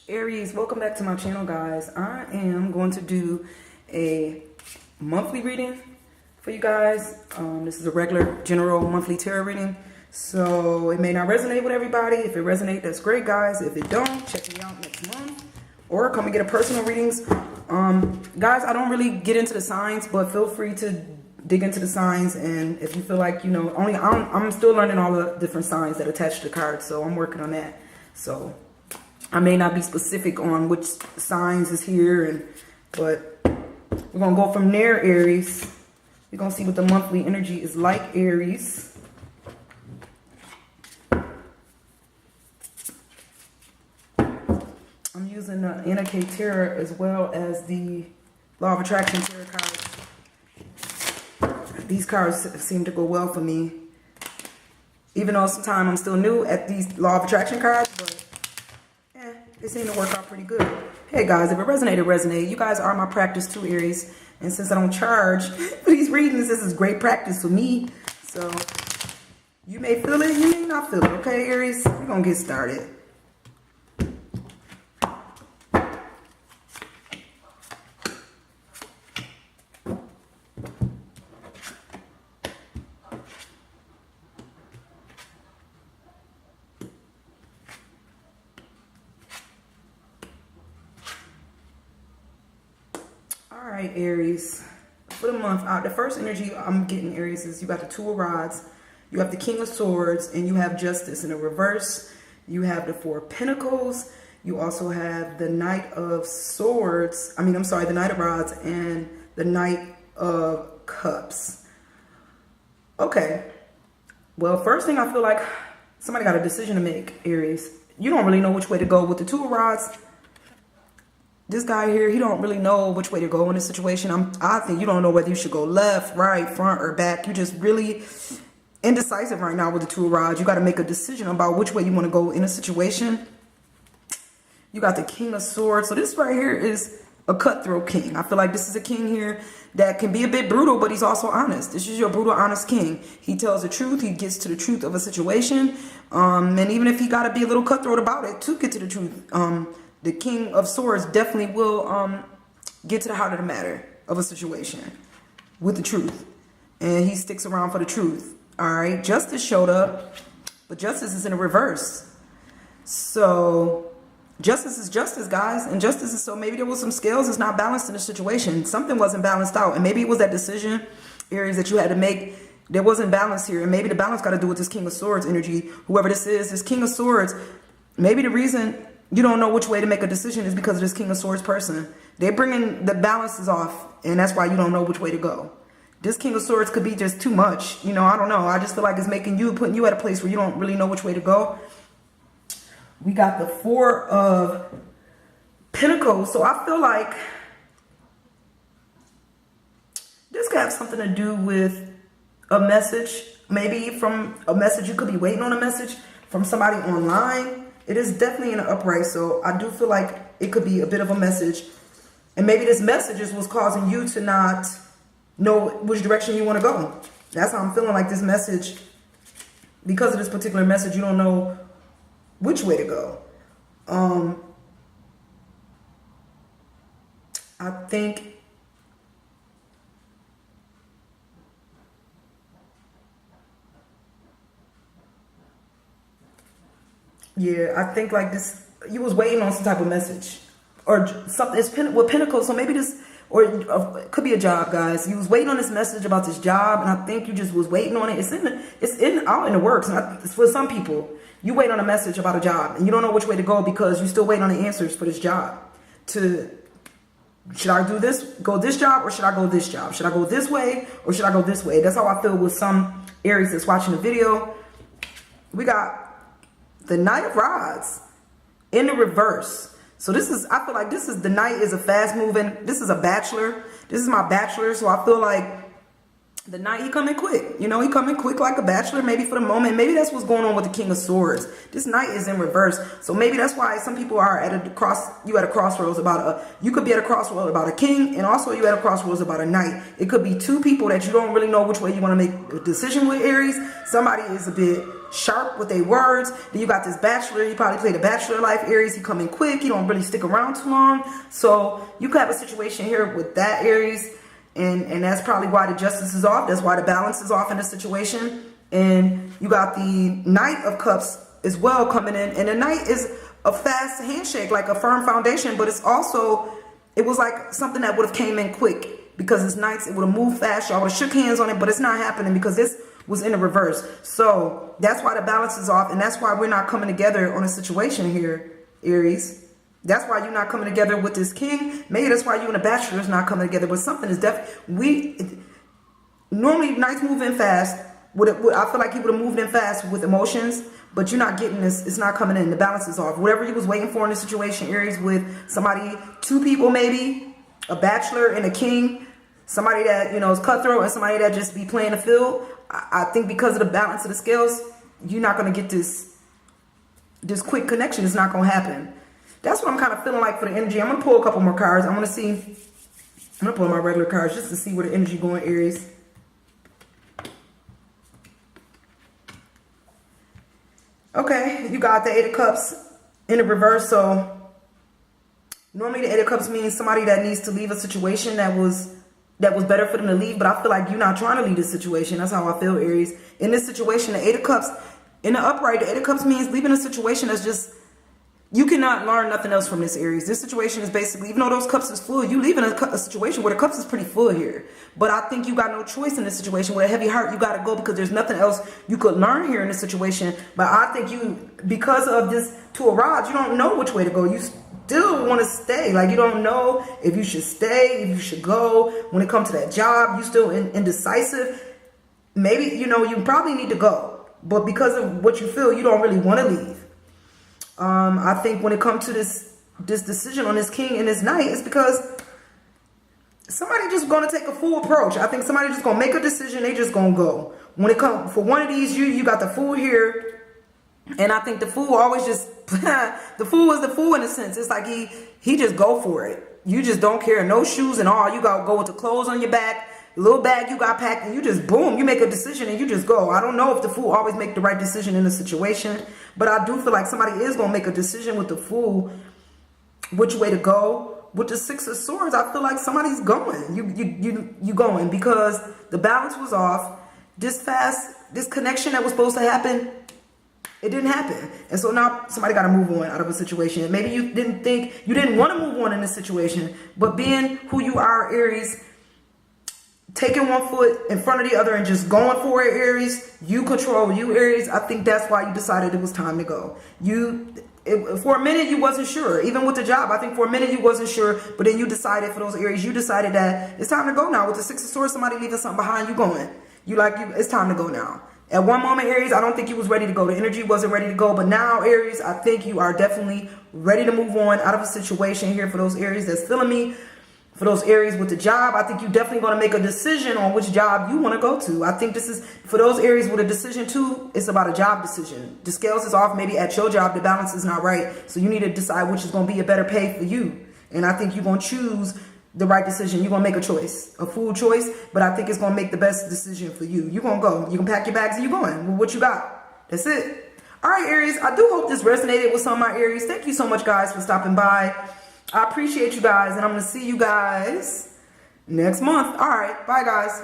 Aries, welcome back to my channel, guys. I am going to do a monthly reading for you guys. This is a regular general monthly tarot reading, so it may not resonate with everybody. If it resonates, that's great, guys. If it don't, check me out next month or come and get a personal readings. Guys, I don't really get into the signs, but feel free to dig into the signs. And if you feel like, you know, I'm still learning all the different signs that attach to the cards, so I'm working on that. So I may not be specific on which signs is here, but we're going to go from there, Aries. We're going to see what the monthly energy is like, Aries. I'm using the NK Tarot as well as the Law of Attraction Tarot cards. These cards seem to go well for me, even though sometimes I'm still new at these Law of Attraction cards, but it seemed to work out pretty good. Hey guys, if it resonated, resonate. You guys are my practice too, Aries. And since I don't charge for these readings, this is great practice for me. So you may feel it, you may not feel it. Okay, Aries? We're going to get started. All right, Aries, for the month, the first energy I'm getting, Aries, is you got the Two of Rods, you have the King of Swords, and you have Justice in the reverse. You have the Four of Pentacles. You also have the Knight of Swords. The Knight of Rods and the Knight of Cups. Okay. Well, first thing, I feel like somebody got a decision to make, Aries. You don't really know which way to go with the Two of Rods. This guy here, he don't really know which way to go in this situation. I think you don't know whether you should go left, right, front, or back. You're just really indecisive right now with the Two of Rods. You got to make a decision about which way you want to go in a situation. You got the King of Swords. So this right here is a cutthroat king. I feel like this is a king here that can be a bit brutal, but he's also honest. This is your brutal, honest king. He tells the truth. He gets to the truth of a situation. And even if he got to be a little cutthroat about it to get to the truth, the King of Swords definitely will get to the heart of the matter of a situation with the truth. And he sticks around for the truth. All right. Justice showed up, but justice is in the reverse. So justice is justice, guys. And justice is, so maybe there was some scales that's not balanced in the situation. Something wasn't balanced out. And maybe it was that decision, Aries, that you had to make. There wasn't balance here. And maybe the balance got to do with this King of Swords energy. Whoever this is, this King of Swords, maybe the reason you don't know which way to make a decision is because of this King of Swords person. They're bringing the balances off, and that's why you don't know which way to go. This King of Swords could be just too much. You know, I don't know. I just feel like it's making you, putting you at a place where you don't really know which way to go. We got the Four of Pentacles. So I feel like this could have something to do with a message. Maybe from a message. You could be waiting on a message from somebody online. It is definitely in an upright, so I do feel like it could be a bit of a message. And maybe this message is what's causing you to not know which direction you want to go. That's how I'm feeling, like this message, because of this particular message, you don't know which way to go. I think like this, you was waiting on some type of message or something. It's with Pentacles, so maybe this, or it could be a job, guys. You was waiting on this message about this job, and I think you just was waiting on it. It's out in the works. And for some people, you wait on a message about a job, and you don't know which way to go because you still waiting on the answers for this job. Should I do this, go this job, or should I go this job? Should I go this way, or should I go this way? That's how I feel with some Aries that's watching the video. We got the Knight of Rods in the reverse. So this is, I feel like this is, the Knight is a fast moving, this is a bachelor. This is my bachelor. So I feel like the Knight, he coming quick. You know, he coming quick like a bachelor, maybe for the moment. Maybe that's what's going on with the King of Swords. This Knight is in reverse. So maybe that's why some people are at a crossroads about you could be at a crossroads about a king, and also you at a crossroads about a knight. It could be two people that you don't really know which way you want to make a decision with, Aries. Somebody is a bit sharp with their words. Then you got this bachelor. He probably played a bachelor life, Aries. He come in quick. He don't really stick around too long. So you could have a situation here with that Aries. And that's probably why the justice is off. That's why the balance is off in the situation. And you got the Knight of Cups as well coming in. And the Knight is a fast handshake, like a firm foundation. But it's also, it was like something that would have came in quick. Because it's Knights, it would have moved fast. Y'all would have shook hands on it. But it's not happening because this was in the reverse. So that's why the balance is off. And that's why we're not coming together on a situation here, Aries. That's why you're not coming together with this King. Maybe that's why you and the Bachelor is not coming together. But something is definitely, normally Knights move in fast. I feel like he would have moved in fast with emotions. But you're not getting this. It's not coming in. The balance is off. Whatever you was waiting for in this situation, Aries, with somebody, 2 people maybe, a Bachelor and a King. Somebody that, you know, is cutthroat and somebody that just be playing the field. I think because of the balance of the scales, you're not going to get this quick connection. It's not going to happen. That's what I'm kind of feeling like for the energy. I'm going to pull a couple more cards. I'm going to pull my regular cards just to see where the energy going, Aries. Okay, you got the 8 of Cups in the reverse. So normally the 8 of Cups means somebody that needs to leave a situation that was better for them to leave. But I feel like you're not trying to leave this situation. That's how I feel, Aries. In this situation, the 8 of Cups, in the upright, the 8 of Cups means leaving a situation that's just, you cannot learn nothing else from this, Aries. This situation is basically, even though those cups is full, you leave in a situation where the cups is pretty full here. But I think you got no choice in this situation. With a heavy heart, you got to go because there's nothing else you could learn here in this situation. But I think you, because of this 2 of Rods, you don't know which way to go. You still want to stay. Like, you don't know if you should stay, if you should go. When it comes to that job, you still indecisive. Maybe, you know, you probably need to go. But because of what you feel, you don't really want to leave. I think when it comes to this decision on this King and this Knight, it's because somebody just going to take a full approach. I think somebody just going to make a decision. They just going to go. When it comes, for one of these, you got the Fool here. And I think the Fool always just, the Fool is the Fool in a sense. It's like he just go for it. You just don't care. No shoes and all. You got to go with the clothes on your back. Little bag you got packed and you just boom, you make a decision and you just go. I don't know if the Fool always make the right decision in a situation, but I do feel like somebody is going to make a decision with the Fool, which way to go. With the 6 of Swords, I feel like somebody's going. You going because the balance was off. This connection that was supposed to happen, it didn't happen. And so now somebody got to move on out of a situation. Maybe you didn't want to move on in this situation, but being who you are, Aries, taking one foot in front of the other and just going for it, Aries. You control you, Aries. I think that's why you decided it was time to go. For a minute, you wasn't sure. Even with the job, I think for a minute you wasn't sure. But then you decided, for those Aries, you decided that it's time to go now. With the 6 of Swords, somebody leaving something behind, you going. It's time to go now. At one moment, Aries, I don't think you was ready to go. The energy wasn't ready to go. But now, Aries, I think you are definitely ready to move on out of a situation here. For those Aries that's feeling me. For those Aries with the job, I think you're definitely going to make a decision on which job you want to go to. I think this is, for those Aries with a decision too, it's about a job decision. The scales is off maybe at your job. The balance is not right. So you need to decide which is going to be a better pay for you. And I think you're going to choose the right decision. You're going to make a choice, a full choice. But I think it's going to make the best decision for you. You're going to go. You can pack your bags and you're going. Well, what you got? That's it. All right, Aries. I do hope this resonated with some of my Aries. Thank you so much, guys, for stopping by. I appreciate you guys, and I'm going to see you guys next month. All right. Bye, guys.